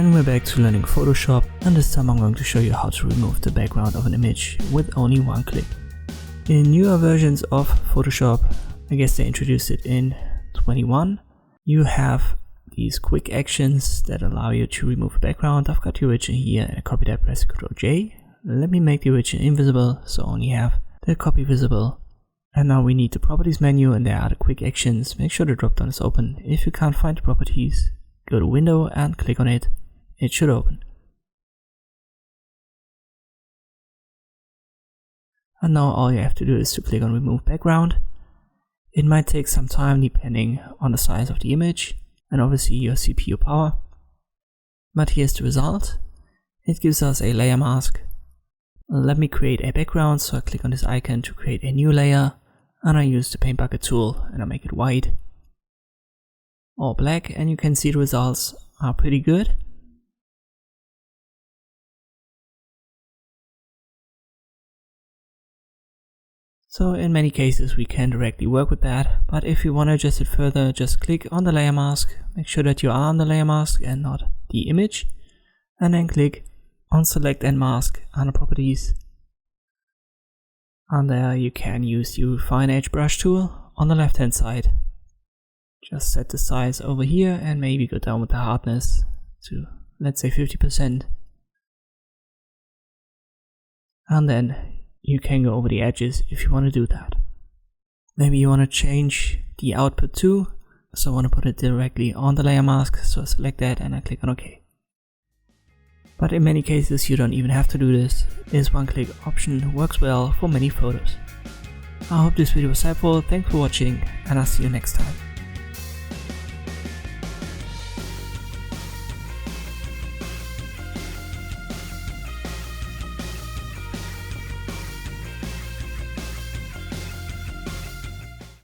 and we're back to learning Photoshop, and this time I'm going to show you how to remove the background of an image with only one click. In newer versions of Photoshop, I guess they introduced it in 21, you have these quick actions that allow you to remove a background. I've got the original here and I copy that, press Ctrl J. Let me make the original invisible, so only have the copy visible. And now we need the properties menu, and there are the quick actions. Make sure the drop down is open. If you can't find the properties, go to window and click on it. It should open. And now all you have to do is to click on remove background. It might take some time depending on the size of the image and obviously your CPU power. But here's the result. It gives us a layer mask. Let me create a background, so I click on this icon to create a new layer, and I use the paint bucket tool and I make it white or black, and you can see the results are pretty good. So in many cases we can directly work with that, but if you want to adjust it further, just click on the layer mask, make sure that you are on the layer mask and not the image, and then click on select and mask under properties. And there you can use the refine edge brush tool on the left hand side. Just set the size over here and maybe go down with the hardness to, let's say, 50%. And then you can go over the edges if you want to do that. Maybe you want to change the output too, so I want to put it directly on the layer mask, so I select that and I click on OK. But in many cases you don't even have to do this. This one click option works well for many photos. I hope this video was helpful, thanks for watching, and I'll see you next time.